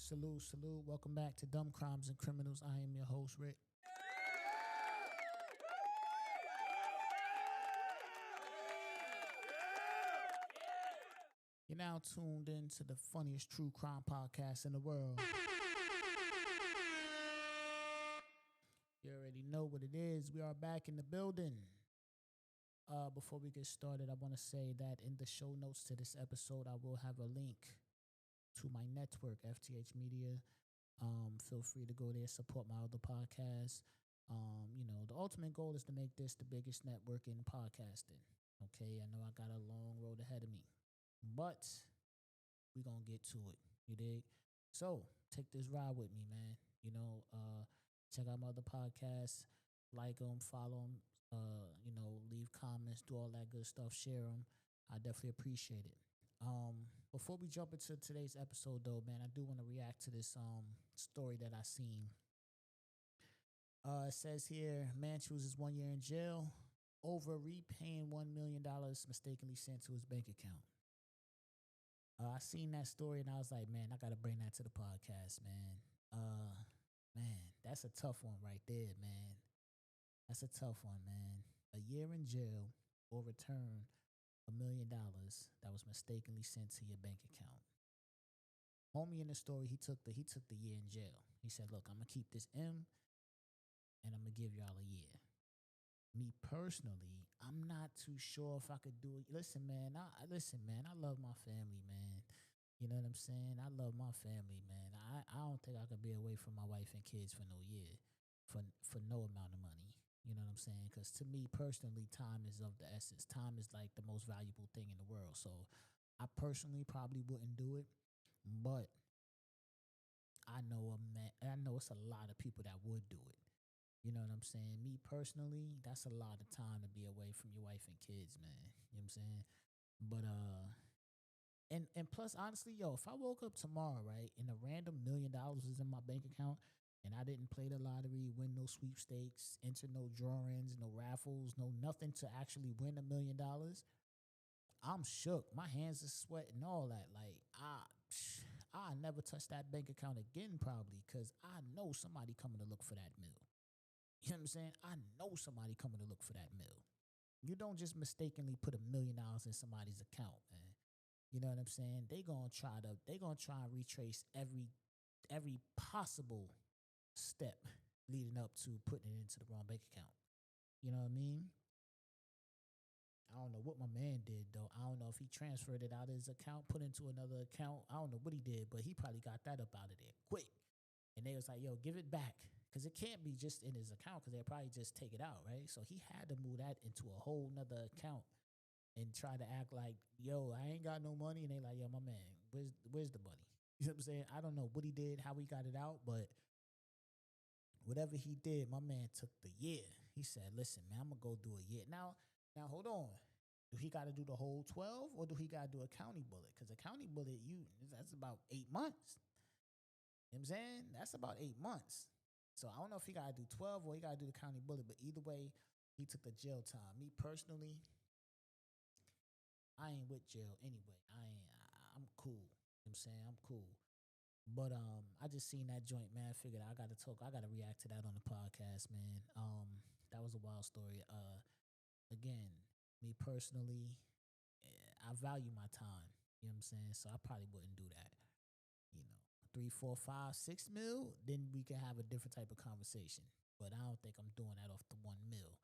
Salute. Welcome back to Dumb Crimes and Criminals. I am your host, Rick. You're now tuned in to the funniest true crime podcast in the world. You already know what it is. We are back in the building. Before we get started, I want to say that in the show notes to this episode, I will have a link to my network, FTHMedia. Feel free to go there, support my other podcasts. The ultimate goal is to make this the biggest network in podcasting. Okay, I know I got a long road ahead of me, but we're going to get to it. You dig? So take this ride with me, man. Check out my other podcasts, like them, follow them, leave comments, do all that good stuff, share them. I definitely appreciate it. Before we jump into today's episode, though, man, I do want to react to this story that I seen. It says here, man chooses 1 year in jail over repaying $1 million mistakenly sent to his bank account. I seen that story and I was like, man, I got to bring that to the podcast, man. Man, that's a tough one right there, man. That's a tough one, man. A year in jail or return $1 million that was mistakenly sent to your bank account. Homie in the story, he took the year in jail. He said, look, I'm going to keep this M and I'm going to give y'all a year. Me personally, I'm not too sure if I could do it. Listen, man, I love my family, man. You know what I'm saying? I love my family, man. I don't think I could be away from my wife and kids for no year, for no amount of money. You know what I'm saying? Because to me personally, time is of the essence. Time is like the most valuable thing in the world. So I personally probably wouldn't do it, but I know it's a lot of people that would do it. You know what I'm saying? Me personally, that's a lot of time to be away from your wife and kids, man. You know what I'm saying? But and plus, honestly, if I woke up tomorrow, right, and a random $1 million was in my bank account, and I didn't play the lottery, win no sweepstakes, enter no drawings, no raffles, no nothing to actually win $1 million, I'm shook. My hands are sweating, all that. Like, I never touch that bank account again, probably, because I know somebody coming to look for that mill. You know what I'm saying? I know somebody coming to look for that mill. You don't just mistakenly put $1 million in somebody's account, man. You know what I'm saying? They gonna try and retrace every possible step leading up to putting it into the wrong bank account. You know what I mean? I don't know what my man did, though. I don't know if he transferred it out of his account, put into another account. I don't know what he did, but he probably got that up out of there quick. And they was like, yo, give it back. Because it can't be just in his account because they'll probably just take it out, right? So he had to move that into a whole nother account and try to act like, yo, I ain't got no money. And they like, yo, my man, where's the money? You know what I'm saying? I don't know what he did, how he got it out, but whatever he did, my man took the year. He said, listen, man, I'm going to go do a year. Now, hold on. Do he got to do the whole 12 or do he got to do a county bullet? Because a county bullet, that's about 8 months. You know what I'm saying? That's about 8 months. So I don't know if he got to do 12 or he got to do the county bullet, but either way, he took the jail time. Me personally, I ain't with jail anyway. I'm cool. You know what I'm saying? I'm cool. But I just seen that joint, man. I figured I gotta react to that on the podcast, man. That was a wild story. Again, me personally, I value my time. You know what I'm saying? So I probably wouldn't do that. 3, 4, 5, 6 mil, then we can have a different type of conversation. But I don't think I'm doing that off the 1 mil.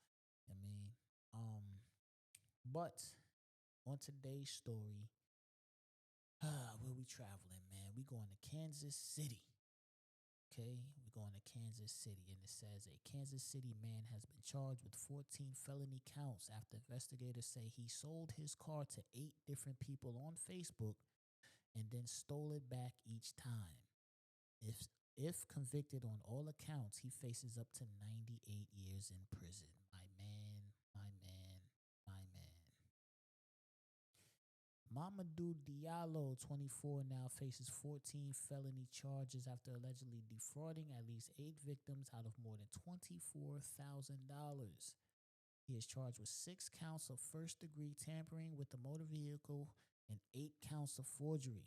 I mean, but on today's story, where we traveling, man? We going to Kansas City. Okay, we're going to Kansas City, and it says a Kansas City man has been charged with 14 felony counts after investigators say he sold his car to 8 different people on Facebook and then stole it back each time. If convicted on all accounts, he faces up to 98 years in prison. My man. Mamadou Diallo, 24, now faces 14 felony charges after allegedly defrauding at least 8 victims out of more than $24,000. He is charged with 6 counts of first-degree tampering with the motor vehicle and 8 counts of forgery.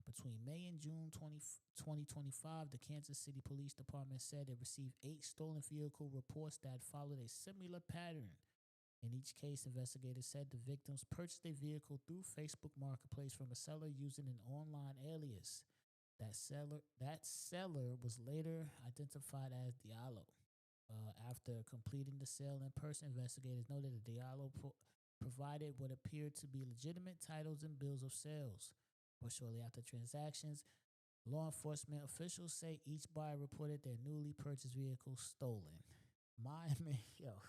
Between May and June 2025, the Kansas City Police Department said it received 8 stolen vehicle reports that followed a similar pattern. In each case, investigators said the victims purchased a vehicle through Facebook Marketplace from a seller using an online alias. That seller was later identified as Diallo. After completing the sale in person, investigators noted that Diallo provided what appeared to be legitimate titles and bills of sales. But shortly after transactions, law enforcement officials say each buyer reported their newly purchased vehicle stolen. My man, yo.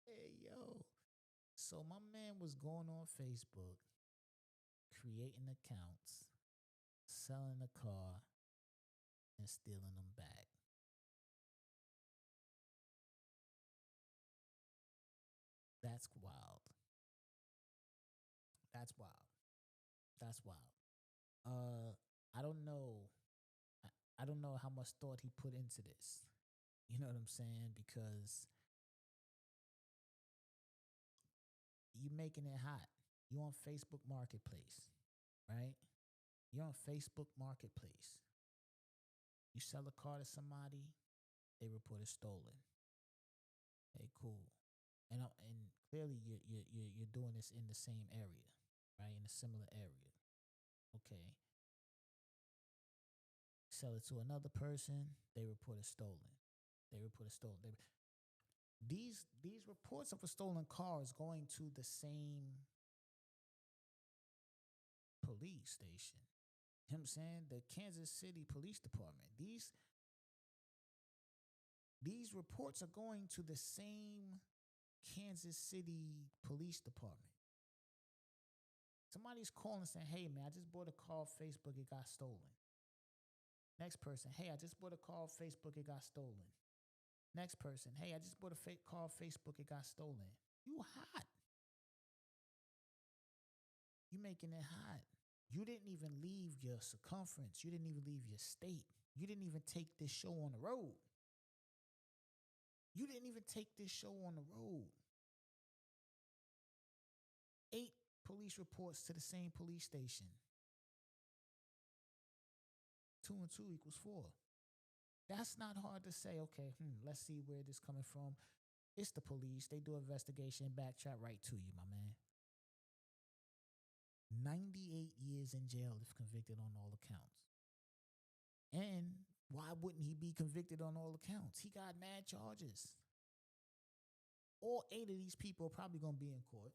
Hey, yo. So my man was going on Facebook, creating accounts, selling a car, and stealing them back. That's wild. That's wild. That's wild. I don't know. I don't know how much thought he put into this. You know what I'm saying? Because you making it hot. You on Facebook Marketplace, right? You're on Facebook Marketplace. You sell a car to somebody, they report it stolen. Hey, cool. And clearly you're doing this in the same area, right? In a similar area. Okay. Sell it to another person, they report it stolen. They report it stolen. These reports of a stolen car is going to the same police station. You know what I'm saying? The Kansas City Police Department. These reports are going to the same Kansas City Police Department. Somebody's calling saying, hey, man, I just bought a car off Facebook. It got stolen. Next person, hey, I just bought a car off Facebook. It got stolen. Next person, hey, I just bought a fake car off Facebook. It got stolen. You hot. You making it hot. You didn't even leave your circumference. You didn't even leave your state. You didn't even take this show on the road. You didn't even take this show on the road. 8 police reports to the same police station. 2 and 2 equals 4. That's not hard to say, okay, let's see where this coming from. It's the police. They do investigation, backtrack right to you, my man. 98 years in jail if convicted on all accounts. And why wouldn't he be convicted on all accounts? He got mad charges. All 8 of these people are probably going to be in court.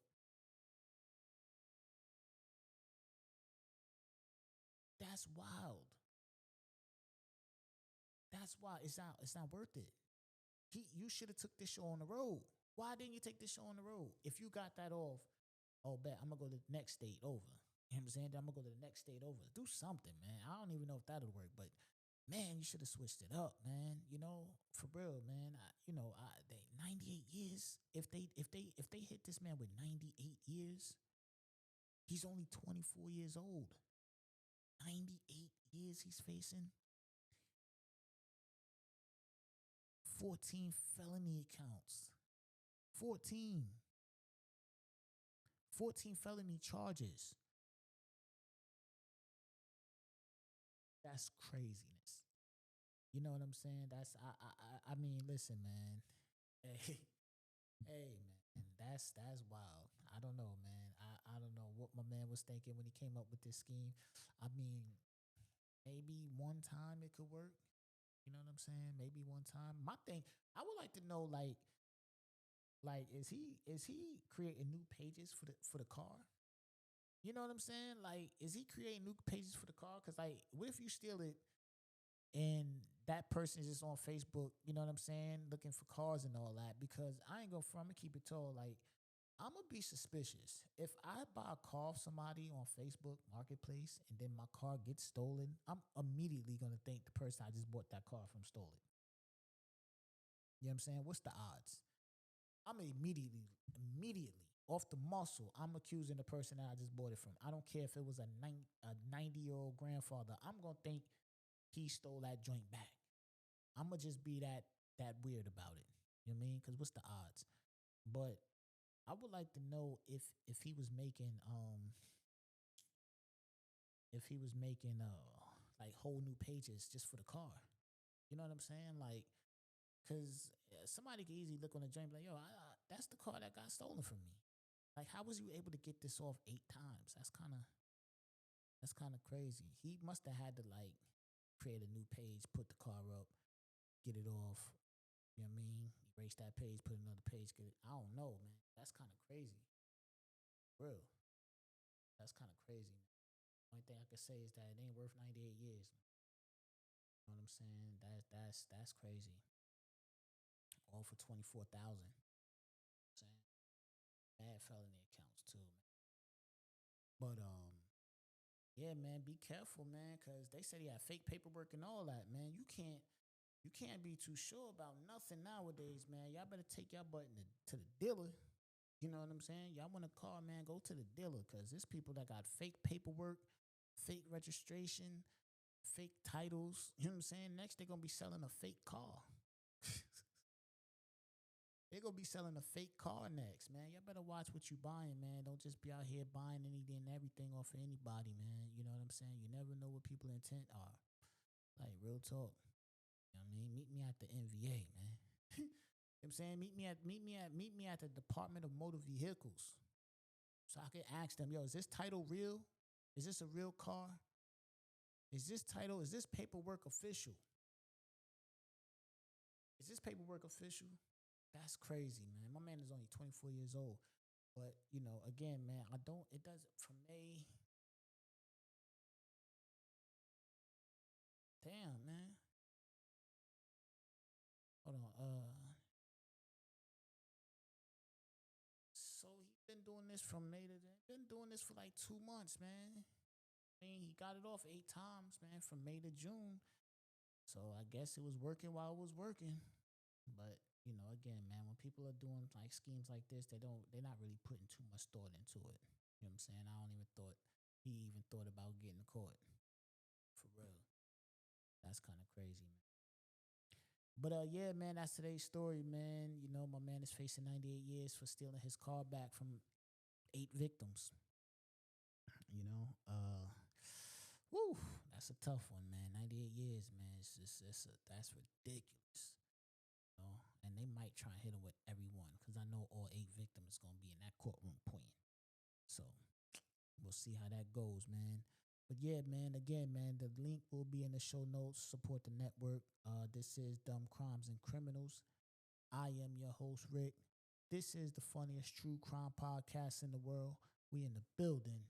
That's wild. That's why it's not worth it. You should have took this show on the road. Why didn't you take this show on the road? If you got that off, oh, bet I'm going to go to the next state over. You know what I'm saying? I'm going to go to the next state over. Do something, man. I don't even know if that'll work, but man, you should have switched it up, man. You know, for real, man. 98 years. If they hit this man with 98 years, he's only 24 years old. 98 years he's facing. 14 felony counts. 14 felony charges. That's craziness. You know what I'm saying? I mean, listen, man. Hey, man, that's wild. I don't know, man. I don't know what my man was thinking when he came up with this scheme. I mean, maybe one time it could work. You know what I'm saying? Maybe one time. My thing, I would like to know, like, is he creating new pages for the car? You know what I'm saying? Like, is he creating new pages for the car? Because, like, what if you steal it and that person is just on Facebook, you know what I'm saying, looking for cars and all that? Because I ain't gonna keep it tall. Like, I'm gonna be suspicious. If I buy a car off somebody on Facebook Marketplace and then my car gets stolen, I'm immediately gonna think the person I just bought that car from stole it. You know what I'm saying? What's the odds? I'm immediately off the muscle, I'm accusing the person that I just bought it from. I don't care if it was a 90-year-old grandfather. I'm gonna think he stole that joint back. I'm gonna just be that weird about it. You know what I mean? Because what's the odds? But I would like to know if he was making like whole new pages just for the car. You know what I'm saying? Like, cause somebody could easily look on the joint and be like, yo, that's the car that got stolen from me. Like, how was you able to get this off 8 times? That's kind of crazy. He must have had to like create a new page, put the car up, get it off. You know what I mean? Erase that page, put another page. Get it. I don't know, man. That's kind of crazy. Real. That's kind of crazy. Only thing I could say is that it ain't worth 98 years. You know what I'm saying? That's crazy. All for 24,000. Saying bad felony accounts too, man. But yeah, man, be careful, man, because they said he had fake paperwork and all that, man. You can't be too sure about nothing nowadays, man. Y'all better take y'all butt to the dealer. You know what I'm saying? Y'all want a car, man, go to the dealer, because there's people that got fake paperwork, fake registration, fake titles. You know what I'm saying? Next, they're going to be selling a fake car. They're going to be selling a fake car next, man. Y'all better watch what you buying, man. Don't just be out here buying anything and everything off of anybody, man. You know what I'm saying? You never know what people's intent are. Like, real talk. You know what I mean? Meet me at the NVA, man. You know what I'm saying? Meet me at the Department of Motor Vehicles. So I can ask them, yo, is this title real? Is this a real car? Is this paperwork official? Is this paperwork official? That's crazy, man. My man is only 24 years old. But, you know, again, man, it doesn't, for me, damn, man. Hold on, so he's been doing this from May to, been doing this for like 2 months, man. I mean, he got it off 8 times, man, from May to June. So I guess it was working while it was working. But, you know, again, man, when people are doing like schemes like this, they're not really putting too much thought into it. You know what I'm saying? He even thought about getting caught. For real. That's kind of crazy, man. But yeah, man, that's today's story, man. You know, my man is facing 98 years for stealing his car back from 8 victims. You know, woo, that's a tough one, man. 98 years, man. That's ridiculous. You know, and they might try and hit him with everyone, because I know all 8 victims gonna be in that courtroom pointing. So we'll see how that goes, man. But yeah, man, again, man, the link will be in the show notes. Support the network. This is Dumb Crimes and Criminals. I am your host, Rick. This is the funniest true crime podcast in the world. We in the building.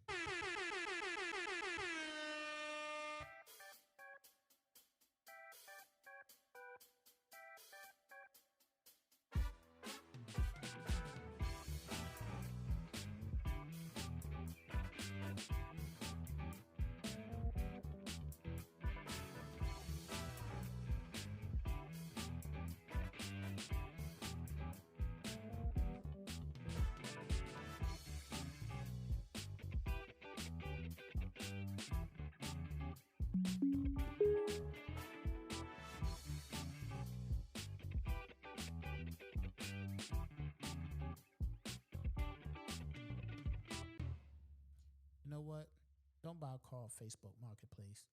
You know what? Don't buy a car off Facebook Marketplace.